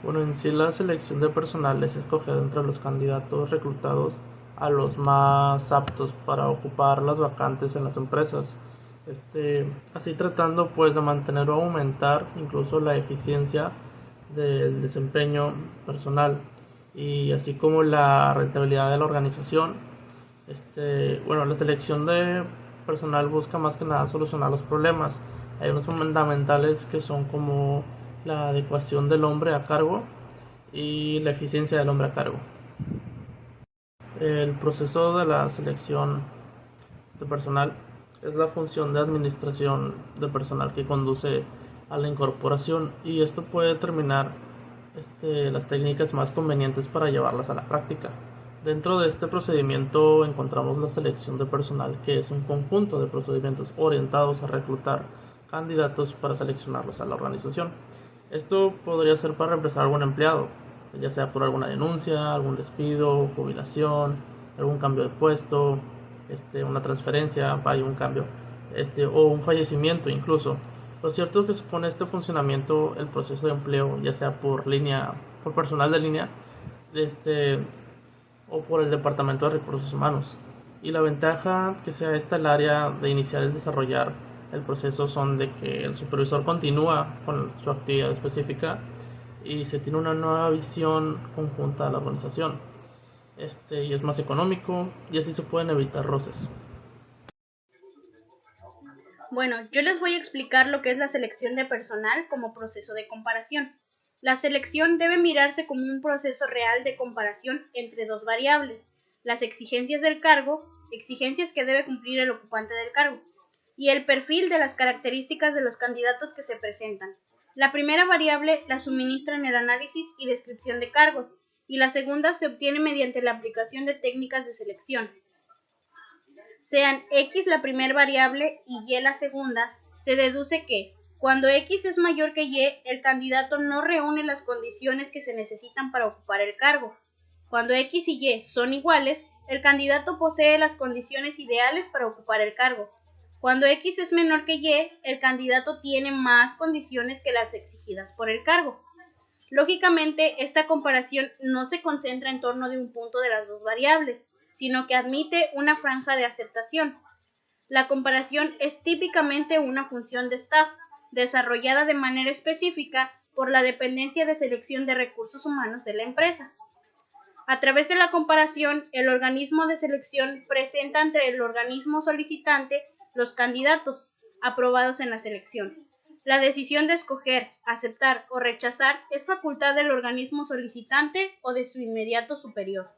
Bueno, en sí la selección de personal es escoger entre los candidatos reclutados a los más aptos para ocupar las vacantes en las empresas. Así tratando pues de mantener o aumentar incluso la eficiencia del desempeño personal y así como la rentabilidad de la organización. Bueno, la selección de personal busca más que nada solucionar los problemas. Hay unos fundamentales que son como la adecuación del hombre a cargo y la eficiencia del hombre a cargo. El proceso de la selección de personal es la función de administración de personal que conduce a la incorporación y esto puede determinar las técnicas más convenientes para llevarlas a la práctica. Dentro de este procedimiento encontramos la selección de personal, que es un conjunto de procedimientos orientados a reclutar candidatos para seleccionarlos a la organización. Esto podría ser para reemplazar a algún empleado, ya sea por alguna denuncia, algún despido, jubilación, algún cambio de puesto, una transferencia, vaya un cambio, o un fallecimiento incluso. Lo cierto es que supone este funcionamiento el proceso de empleo, ya sea por línea, por personal de línea, este, o por el Departamento de Recursos Humanos. Y la ventaja que sea esta el área de iniciar y desarrollar el proceso son de que el supervisor continúa con su actividad específica y se tiene una nueva visión conjunta de la organización. Y es más económico y así se pueden evitar roces. Bueno, yo les voy a explicar lo que es la selección de personal como proceso de comparación. La selección debe mirarse como un proceso real de comparación entre dos variables: las exigencias del cargo, exigencias que debe cumplir el ocupante del cargo, y el perfil de las características de los candidatos que se presentan. La primera variable la suministra en el análisis y descripción de cargos, y la segunda se obtiene mediante la aplicación de técnicas de selección. Sean x la primera variable y y la segunda, se deduce que, cuando x es mayor que y, el candidato no reúne las condiciones que se necesitan para ocupar el cargo. Cuando x y y son iguales, el candidato posee las condiciones ideales para ocupar el cargo. Cuando x es menor que y, el candidato tiene más condiciones que las exigidas por el cargo. Lógicamente, esta comparación no se concentra en torno de un punto de las dos variables, sino que admite una franja de aceptación. La comparación es típicamente una función de staff, desarrollada de manera específica por la dependencia de selección de recursos humanos de la empresa. A través de la comparación, el organismo de selección presenta ante el organismo solicitante los candidatos aprobados en la selección. La decisión de escoger, aceptar o rechazar es facultad del organismo solicitante o de su inmediato superior.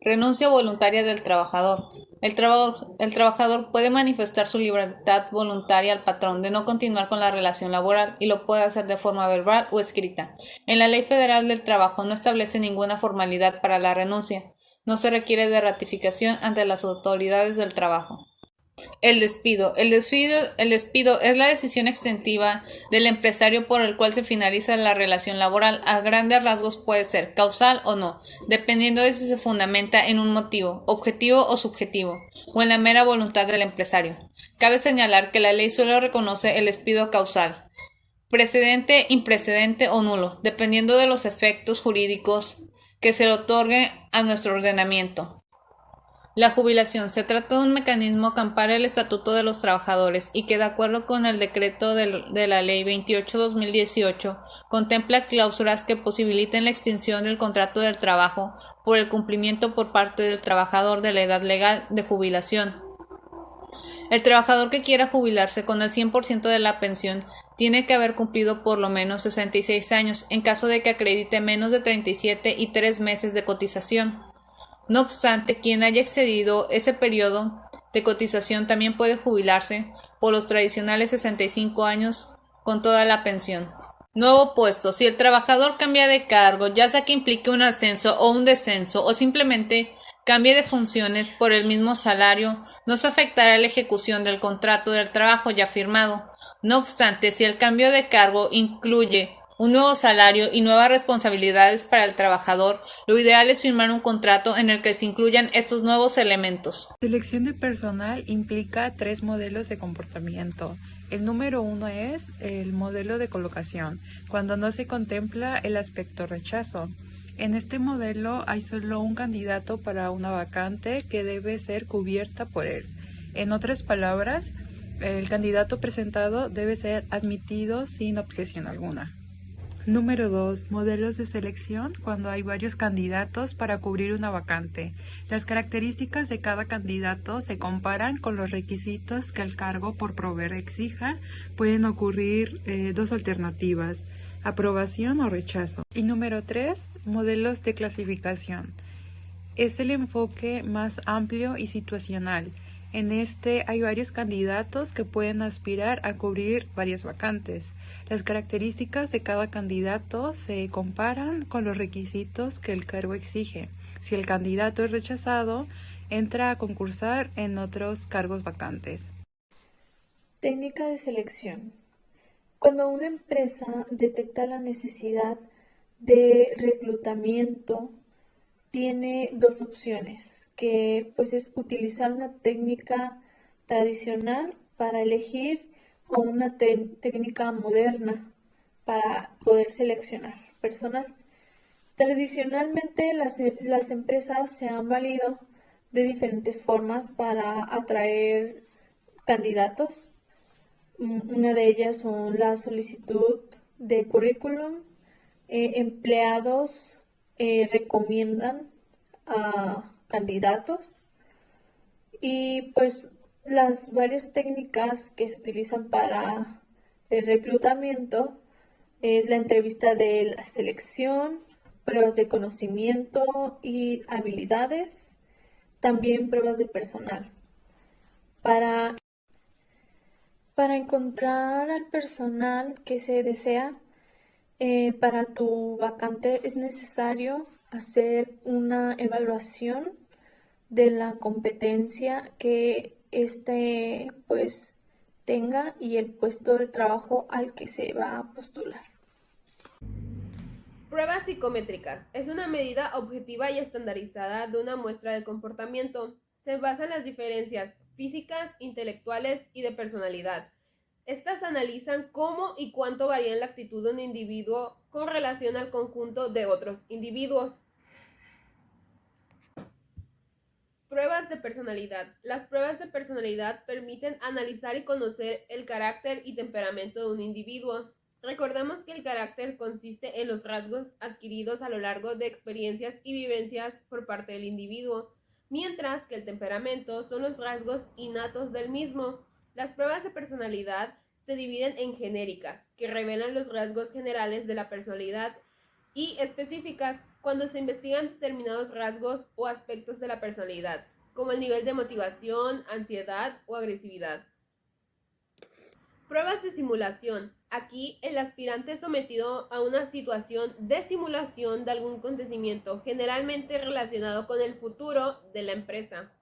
Renuncia voluntaria del trabajador. El trabajador puede manifestar su libertad voluntaria al patrón de no continuar con la relación laboral y lo puede hacer de forma verbal o escrita. En la Ley Federal del Trabajo no establece ninguna formalidad para la renuncia. No se requiere de ratificación ante las autoridades del trabajo. El despido. El despido es la decisión extensiva del empresario por el cual se finaliza la relación laboral. A grandes rasgos puede ser causal o no, dependiendo de si se fundamenta en un motivo, objetivo o subjetivo, o en la mera voluntad del empresario. Cabe señalar que la ley solo reconoce el despido causal, precedente, imprecedente o nulo, dependiendo de los efectos jurídicos que se le otorgue a nuestro ordenamiento. La jubilación. Se trata de un mecanismo que ampara el Estatuto de los Trabajadores y que, de acuerdo con el decreto de la Ley 28/2018, contempla cláusulas que posibiliten la extinción del contrato del trabajo por el cumplimiento por parte del trabajador de la edad legal de jubilación. El trabajador que quiera jubilarse con el 100% de la pensión tiene que haber cumplido por lo menos 66 años, en caso de que acredite menos de 37 y 3 meses de cotización. No obstante, quien haya excedido ese periodo de cotización también puede jubilarse por los tradicionales 65 años con toda la pensión. Nuevo puesto. Si el trabajador cambia de cargo, ya sea que implique un ascenso o un descenso, o simplemente cambie de funciones por el mismo salario, no se afectará la ejecución del contrato del trabajo ya firmado. No obstante, si el cambio de cargo incluye un nuevo salario y nuevas responsabilidades para el trabajador, lo ideal es firmar un contrato en el que se incluyan estos nuevos elementos. Selección de personal implica 3 modelos de comportamiento. El número 1 es el modelo de colocación, cuando no se contempla el aspecto rechazo. En este modelo hay solo un candidato para una vacante que debe ser cubierta por él. En otras palabras, el candidato presentado debe ser admitido sin objeción alguna. Número 2. Modelos de selección cuando hay varios candidatos para cubrir una vacante. Las características de cada candidato se comparan con los requisitos que el cargo por proveer exija. Pueden ocurrir 2 alternativas: aprobación o rechazo. Y número 3. Modelos de clasificación. Es el enfoque más amplio y situacional. En este hay varios candidatos que pueden aspirar a cubrir varias vacantes. Las características de cada candidato se comparan con los requisitos que el cargo exige. Si el candidato es rechazado, entra a concursar en otros cargos vacantes. Técnica de selección. Cuando una empresa detecta la necesidad de reclutamiento, tiene 2 opciones, que pues es utilizar una técnica tradicional para elegir o una técnica moderna para poder seleccionar personal. Tradicionalmente las empresas se han valido de diferentes formas para atraer candidatos. Una de ellas son la solicitud de currículum, empleados recomiendan a candidatos y pues las varias técnicas que se utilizan para el reclutamiento es la entrevista de la selección, pruebas de conocimiento y habilidades, también pruebas de personal. Para encontrar al personal que se desea, para tu vacante es necesario hacer una evaluación de la competencia que pues tenga y el puesto de trabajo al que se va a postular. Pruebas psicométricas. Es una medida objetiva y estandarizada de una muestra de comportamiento. Se basa en las diferencias físicas, intelectuales y de personalidad. Estas analizan cómo y cuánto varía la actitud de un individuo con relación al conjunto de otros individuos. Pruebas de personalidad. Las pruebas de personalidad permiten analizar y conocer el carácter y temperamento de un individuo. Recordemos que el carácter consiste en los rasgos adquiridos a lo largo de experiencias y vivencias por parte del individuo, mientras que el temperamento son los rasgos innatos del mismo. Las pruebas de personalidad se dividen en genéricas, que revelan los rasgos generales de la personalidad, y específicas, cuando se investigan determinados rasgos o aspectos de la personalidad, como el nivel de motivación, ansiedad o agresividad. Pruebas de simulación. Aquí el aspirante es sometido a una situación de simulación de algún acontecimiento, generalmente relacionado con el futuro de la empresa.